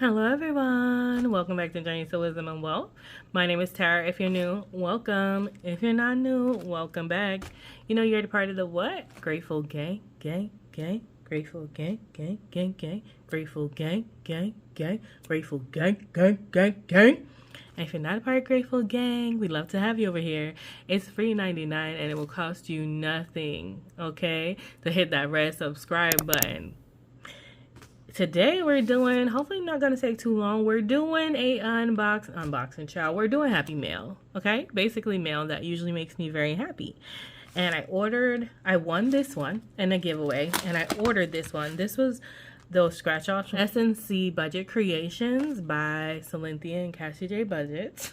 Hello everyone, welcome back to Journeys to Wisdom and Wealth. My name is Tara. If you're new, welcome. If you're not new, welcome back. You know you're the part of the what? Grateful gang, gang, gang. Grateful gang, gang, gang, gang. Grateful gang, gang, gang. Grateful gang, gang, gang, gang. And if you're not a part of Grateful Gang, we'd love to have you over here. It's free $99 and it will cost you nothing, okay? To hit that red subscribe button. Today we're doing, hopefully not going to take too long, we're doing a unboxing child. We're doing Happy Mail, okay? Basically mail that usually makes me very happy. And I won this one in a giveaway, and I ordered this one. This was those Scratchoffs from SNC Budget Creations by Cynthia and Cashapp Budgets.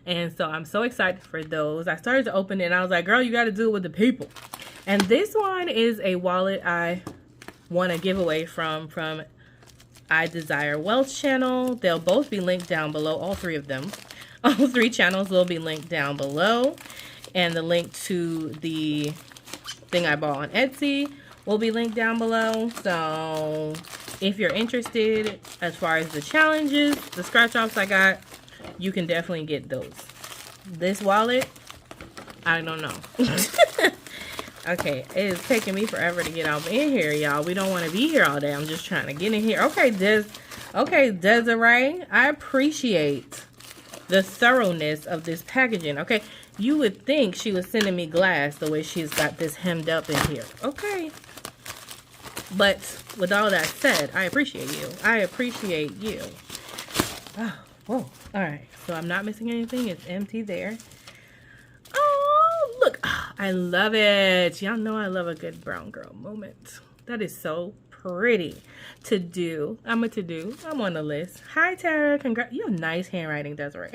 And so I'm so excited for those. I started to open it and I was like, girl, you got to do it with the people. And this one is a wallet I won a giveaway from I Desire Wealth channel. They'll both be linked down below, all three of them. All three channels will be linked down below. And the link to the thing I bought on Etsy will be linked down below. So if you're interested as far as the challenges, the scratch offs I got, you can definitely get those. This wallet, I don't know. Okay, it is taking me forever to get out in here, y'all. We don't want to be here all day. I'm just trying to get in here. Okay, Desiree, I appreciate the thoroughness of this packaging. Okay, you would think she was sending me glass the way she's got this hemmed up in here. Okay. But with all that said, I appreciate you. I appreciate you. Oh, whoa. All right, so I'm not missing anything. It's empty there. Look, I love it. Y'all know I love a good brown girl moment. That is so pretty to do. I'm on the list. Hi, Tara. You have nice handwriting, Desiree.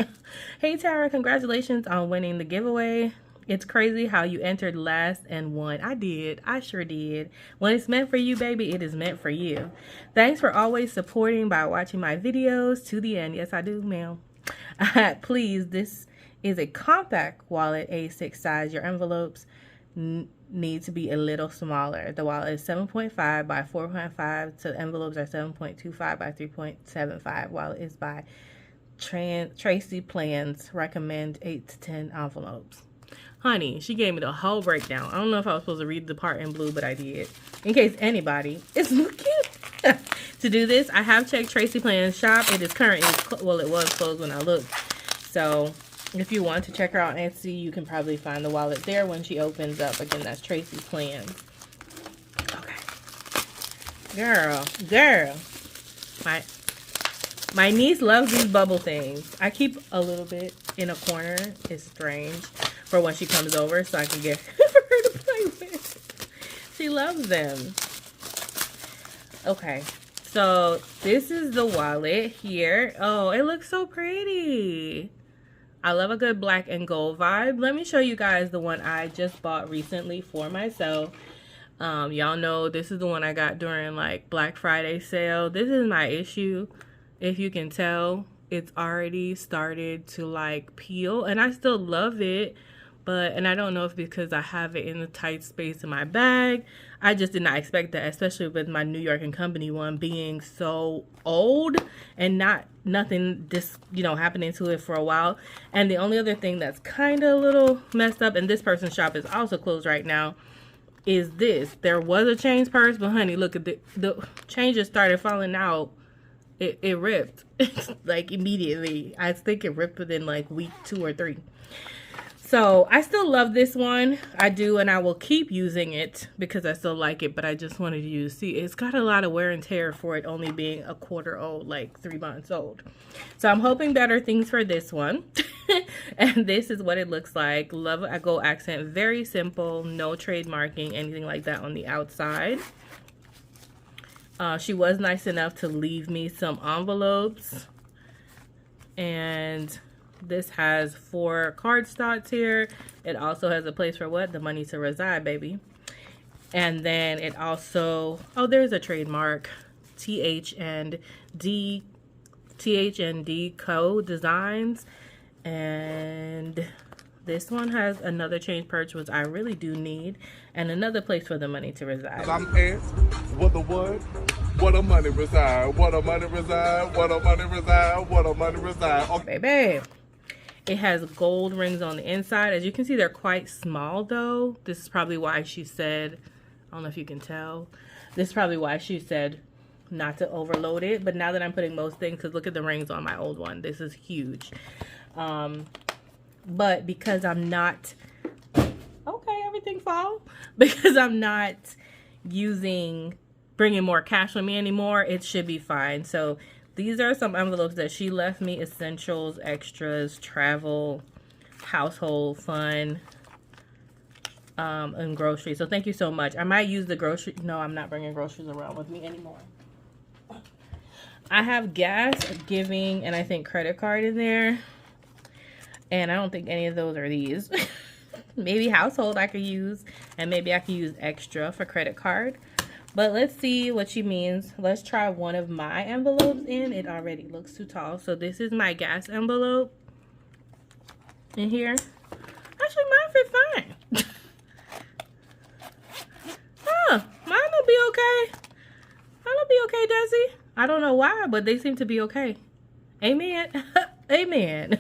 Hey, Tara. Congratulations on winning the giveaway. It's crazy how you entered last and won. I did. I sure did. When it's meant for you, baby, it is meant for you. Thanks for always supporting by watching my videos to the end. Yes, I do, ma'am. Please, this is a compact wallet, A6 size. Your envelopes need to be a little smaller. The wallet is 7.5 by 4.5, so the envelopes are 7.25 by 3.75. Wallet is by Tracy Plans. Recommend 8 to 10 envelopes. Honey, she gave me the whole breakdown. I don't know if I was supposed to read the part in blue, but I did. In case anybody is looking to do this, I have checked Tracy Plans shop. It is currently, well, it was closed when I looked. So if you want to check her out on Etsy, you can probably find the wallet there when she opens up. Again, that's Tracy Plans. Okay. Girl. My niece loves these bubble things. I keep a little bit in a corner. It's strange. For when she comes over so I can get for her to play with. She loves them. Okay. So this is the wallet here. Oh, it looks so pretty. I love a good black and gold vibe. Let me show you guys the one I just bought recently for myself. Y'all know this is the one I got during like Black Friday sale. This is my issue. If you can tell, it's already started to like peel, and I still love it. And I don't know if because I have it in a tight space in my bag. I just did not expect that, especially with my New York & Company one being so old and nothing happening to it for a while. And the only other thing that's kind of a little messed up, and this person's shop is also closed right now, is this. There was a change purse, but honey, look at the changes started falling out. It ripped like immediately. I think it ripped within like week 2 or 3. So I still love this one. I do, and I will keep using it because I still like it, but I just wanted you to see it's got a lot of wear and tear for it only being a quarter old, like 3 months old. So I'm hoping better things for this one. And this is what it looks like. Love a gold accent. Very simple. No trademarking, anything like that on the outside. She was nice enough to leave me some envelopes. And this has 4 card slots here. It also has a place for what? The money to reside, baby. And then it also, oh, there's a trademark. THND Co. Designs. And This one has another change purse, which I really do need, and another place for the money to reside. I'm asked, what the what? What the money reside? What the money reside? What the money reside? What the money reside? Okay, babe. It has gold rings on the inside. As you can see, they're quite small, though. This is probably why she said, I don't know if you can tell. This is probably why she said not to overload it. But now that I'm putting most things, because look at the rings on my old one. This is huge. But because I'm not, okay, everything fall. Because I'm not bringing more cash with me anymore, it should be fine. So these are some envelopes that she left me: essentials, extras, travel, household, fun, and groceries. So thank you so much. I might use the grocery. No, I'm not bringing groceries around with me anymore. I have gas, giving, and I think credit card in there. And I don't think any of those are these. Maybe household I could use, and maybe I could use extra for credit card. But let's see what she means. Let's try one of my envelopes in. It already looks too tall. So this is my gas envelope in here. Actually, mine fit fine. Huh, mine will be okay. Mine will be okay, Desi. I don't know why, but they seem to be okay. Amen. Amen.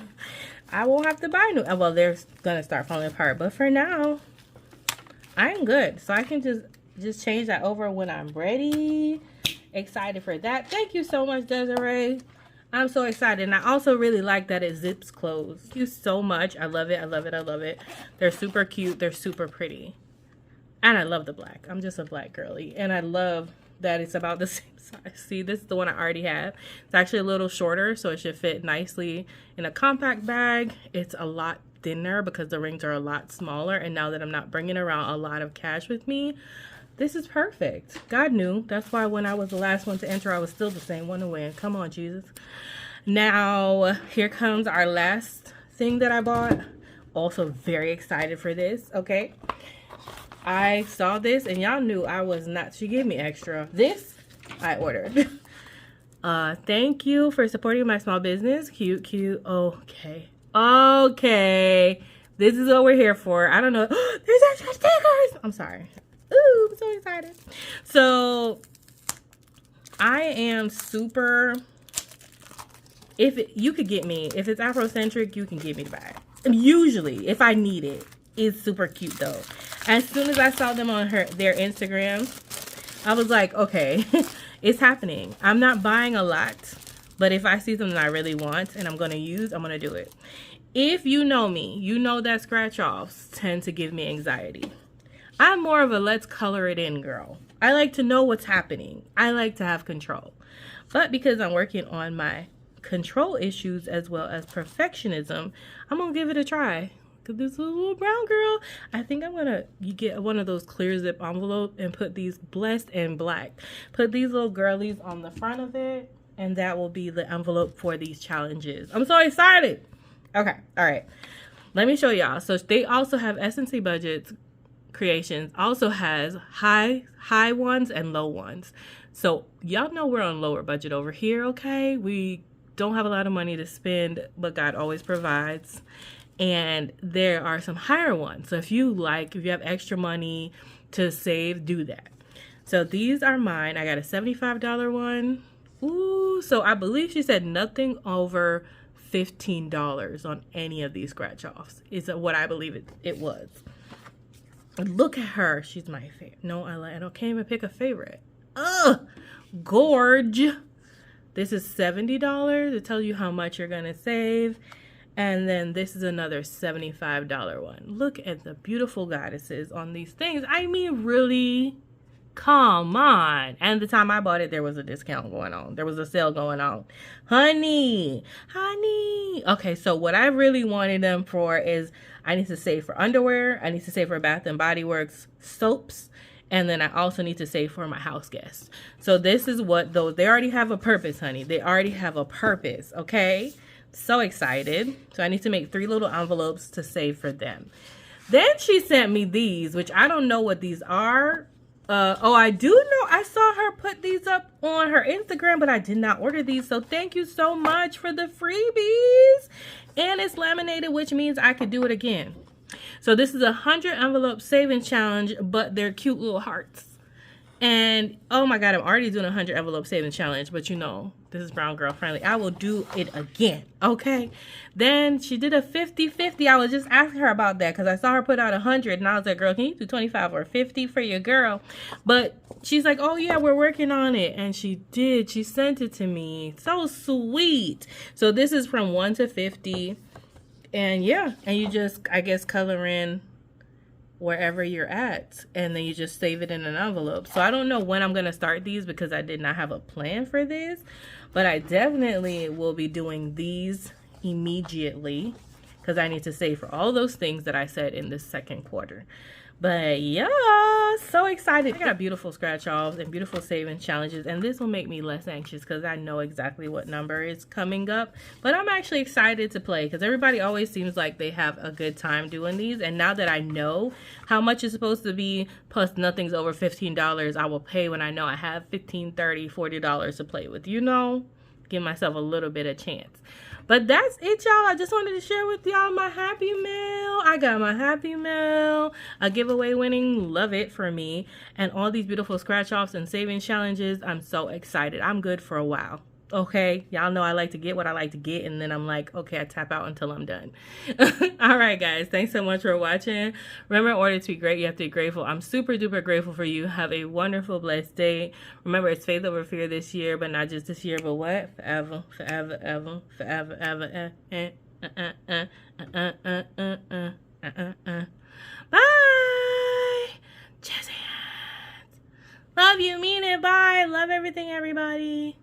I won't have to buy new. Well, they're gonna start falling apart, but for now, I'm good. So I can just change that over when I'm ready. Excited for that. Thank you so much, Desiree. I'm so excited. And I also really like that it zips closed. Thank you so much. I love it. I love it. I love it. They're super cute. They're super pretty. And I love the black. I'm just a black girly. And I love that it's about the same size. See, this is the one I already have. It's actually a little shorter, so it should fit nicely in a compact bag. It's a lot thinner because the rings are a lot smaller. And now that I'm not bringing around a lot of cash with me, this is perfect. God knew. That's why when I was the last one to enter, I was still the same one to win. Come on, Jesus. Now, here comes our last thing that I bought. Also very excited for this, okay? I saw this, and y'all knew I was not. She gave me extra. This, I ordered. Thank you for supporting my small business. Cute, cute. Okay. Okay. This is what we're here for. I don't know. There's extra stickers. I'm sorry. Ooh, I'm so excited. So I am super, you could get me, if it's Afrocentric, you can get me the bag. Usually, if I need it. It's super cute though. As soon as I saw them on their Instagram, I was like, okay, it's happening. I'm not buying a lot, but if I see something I really want and I'm going to use, I'm going to do it. If you know me, you know that scratch-offs tend to give me anxiety. I'm more of a let's color it in girl. I like to know what's happening. I like to have control. But because I'm working on my control issues as well as perfectionism, I'm going to give it a try. Because this little brown girl, I think I'm going to get one of those clear zip envelope and put these blessed and black. Put these little girlies on the front of it, and that will be the envelope for these challenges. I'm so excited. Okay, all right. Let me show y'all. So they also have SNC Budgets Creations also has high ones and low ones. So y'all know we're on lower budget over here, okay? We don't have a lot of money to spend, but God always provides. And there are some higher ones. So if you have extra money to save, do that. So these are mine. I got a $75 one. Ooh, so I believe she said nothing over $15 on any of these scratch-offs is what I believe it was. Look at her. She's my favorite. No, I can't even pick a favorite. Ugh, gorge. This is $70. It tells you how much you're going to save. And then this is another $75 one. Look at the beautiful goddesses on these things. I mean, really? Come on. And the time I bought it, there was a discount going on. There was a sale going on. Honey. Okay, so what I really wanted them for is I need to save for underwear. I need to save for Bath and Body Works soaps. And then I also need to save for my house guests. So this is what those, they already have a purpose, honey. They already have a purpose, okay? So excited. So I need to make 3 little envelopes to save for them. Then she sent me these, which I don't know what these are. Oh, I do know. I saw her put these up on her Instagram, but I did not order these. So thank you so much for the freebies. And it's laminated, which means I could do it again. So this is a 100 envelope saving challenge, but they're cute little hearts. And oh my God, I'm already doing a 100 envelope saving challenge, but you know, this is brown girl friendly. I will do it again, okay? Then she did a 50-50. I was just asking her about that because I saw her put out 100 and I was like, girl, can you do 25 or 50 for your girl? But she's like, oh yeah, we're working on it. And she did. She sent it to me. So sweet. So this is from 1 to 50. And yeah, and you just, I guess, color in wherever you're at, and then you just save it in an envelope. So I don't know when I'm going to start these because I did not have a plan for this, but I definitely will be doing these immediately because I need to save for all those things that I said in this second quarter. But yeah, so excited. I got beautiful scratch offs and beautiful saving challenges, and this will make me less anxious because I know exactly what number is coming up. But I'm actually excited to play because everybody always seems like they have a good time doing these, and now that I know how much it's supposed to be, plus nothing's over $15, I will pay when I know I have $15, $30, $40 to play with, you know? Give myself a little bit of chance. But that's it, y'all. I just wanted to share with y'all my Happy Mail. I got my Happy Mail, a giveaway winning Love It for me, and all these beautiful scratch offs and saving challenges. I'm so excited. I'm good for a while. Okay, y'all know I like to get what I like to get, and then I'm like, okay, I tap out until I'm done. All right, guys, thanks so much for watching. Remember, in order to be great, you have to be grateful. I'm super duper grateful for you. Have a wonderful, blessed day. Remember, it's faith over fear this year, but not just this year, but what? Forever, forever, ever, forever, ever. Bye. Jazz hands. Love you, mean it. Bye. Love everything, everybody.